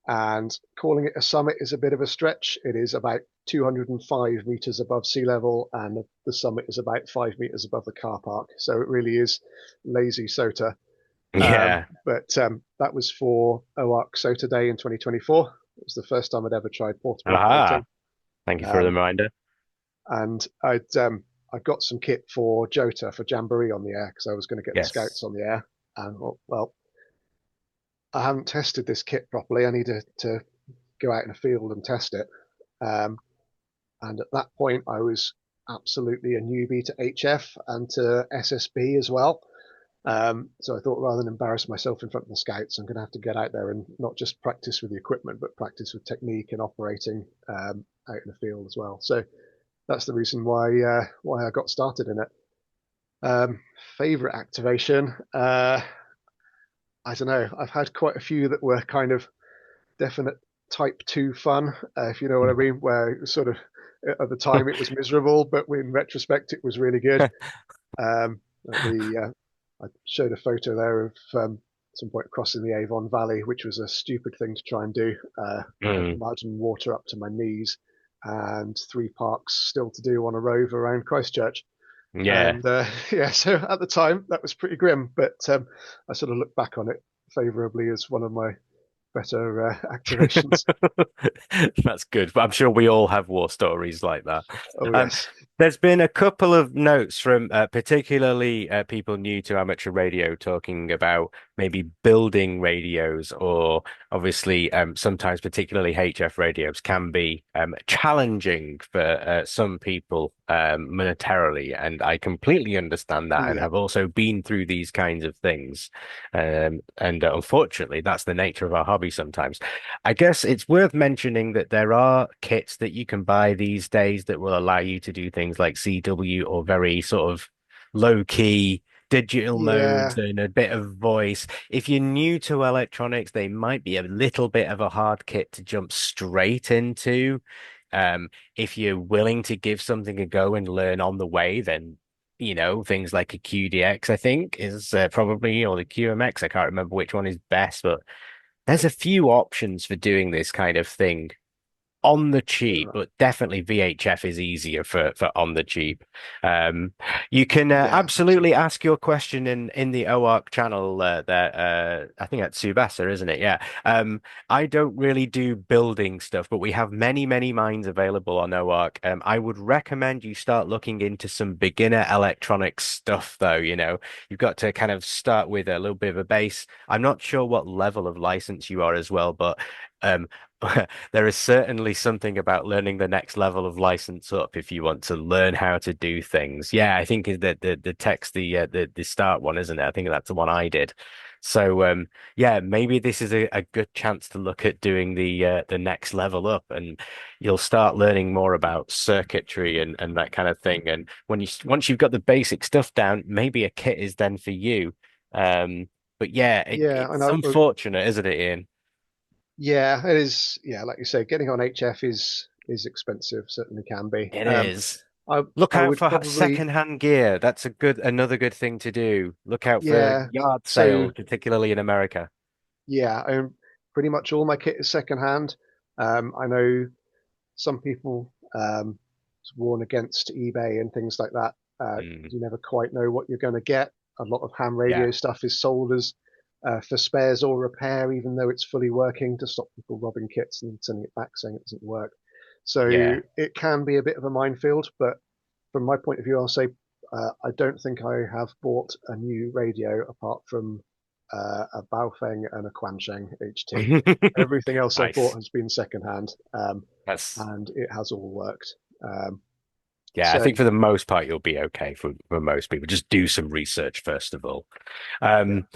and calling it a summit is a bit of a stretch. It is about 205 meters above sea level, and the summit is about 5 meters above the car park. So it really is lazy SOTA. Yeah. But that was for OARC SOTA Day in 2024. It was the first time I'd ever tried portable Aha. operating. Thank you for the Um, reminder. and I got some kit for Jota for Jamboree on the air because I was going to get the scouts Yes. on the air. And well, I haven't tested this kit properly. I needed to go out in a field and test it. Um, and at that point, I was absolutely a newbie to HF and to SSB as well. So I thought rather than embarrass myself in front of the scouts, I'm going to have to get out there and not just practice with the equipment, but practice with technique and operating out in the field as well. So that's the reason why I got started in it. Favorite activation? I don't know. I've had quite a few that were kind of definite type two fun, if you know what I mean. Where it was sort of at the time it was miserable, but in retrospect it was really good. I showed a photo there of some point crossing the Avon Valley, which was a stupid thing to try and do. I had Mm. mud and water up to my knees, and 3 parks still to do on a rove around Christchurch. Yeah. And yeah, so at the time that was pretty grim, but I sort of look back on it favorably as one of my better activations. That's good. But I'm sure we all have war stories like that. Oh Um, yes, there's been a couple of notes from particularly people new to amateur radio talking about maybe building radios, or obviously sometimes particularly HF radios can be challenging for some people monetarily. And I completely understand that and yeah, have also been through these kinds of things. And unfortunately, that's the nature of our hobby sometimes. I guess it's worth mentioning that there are kits that you can buy these days that will allow you to do things like CW or very sort of low key digital modes yeah, and a bit of voice. If you're new to electronics, they might be a little bit of a hard kit to jump straight into. If you're willing to give something a go and learn on the way, then things like a QDX, I think, is probably, or the QMX. I can't remember which one is best, but there's a few options for doing this kind of thing on the cheap, but definitely VHF is easier for on the cheap. Um, you can yeah, absolutely ask your question in the OARC channel there. I think that's Subasa, isn't it? Yeah. I don't really do building stuff, but we have many mines available on OARC. I would recommend you start looking into some beginner electronics stuff, though. You've got to kind of start with a little bit of a base. I'm not sure what level of license you are as well, but um, there is certainly something about learning the next level of license up if you want to learn how to do things. Yeah, I think that the text the start one, isn't it? I think that's the one I did. So yeah, maybe this is a good chance to look at doing the next level up, and you'll start learning more about circuitry and that kind of thing. And once you've got the basic stuff down, maybe a kit is then for you. But yeah, yeah. And it's unfortunate, isn't it, Ian? yeah, it is. Yeah, like you say, getting on HF is expensive. Certainly can be. It is. I Look I out would for probably second-hand gear. That's another good thing to do. Look out for yeah. yard So sales, particularly in America. yeah, pretty much all my kit is secondhand. I know some people warn against eBay and things like that. Mm, You never quite know what you're going to get. A lot of ham yeah, radio stuff is sold as for spares or repair, even though it's fully working, to stop people robbing kits and sending it back saying it doesn't work. So yeah. it can be a bit of a minefield, but from my point of view, I'll say I don't think I have bought a new radio apart from a Baofeng and a Quansheng HT. Everything else I've bought Nice. has been secondhand, That's and it has all worked. yeah, I So think for the most part you'll be okay for most people. Just do some research first of all. yeah, Um,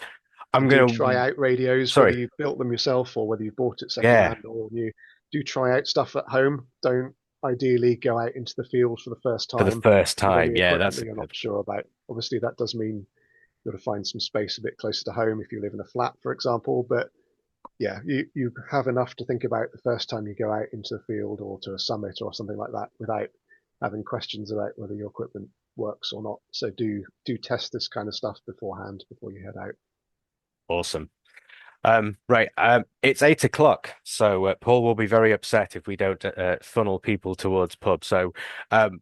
I'm and do gonna try out radios, whether sorry, you've built them yourself or whether you bought it yeah, secondhand or new. Do try out stuff at home. Don't ideally go out into the field for the first for the time first with time. any Yeah, equipment that's that a you're not good. sure about. Obviously, that does mean you've got to find some space a bit closer to home if you live in a flat, for example. But yeah, you have enough to think about the first time you go out into the field or to a summit or something like that without having questions about whether your equipment works or not. So do test this kind of stuff beforehand before you head out. Awesome. Right. It's 8 o'clock, so Paul will be very upset if we don't funnel people towards pub. So, um,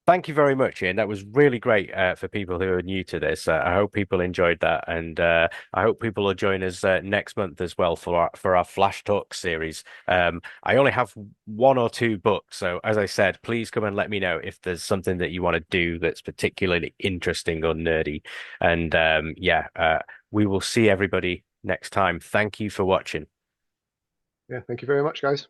thank you very much, Ian. That was really great for people who are new to this. I hope people enjoyed that, and I hope people will join us next month as well for our Flash Talk series. I only have one or two books, so as I said, please come and let me know if there's something that you want to do that's particularly interesting or nerdy. And yeah, we will see everybody next time. Thank you for watching. Yeah, thank you very much, guys.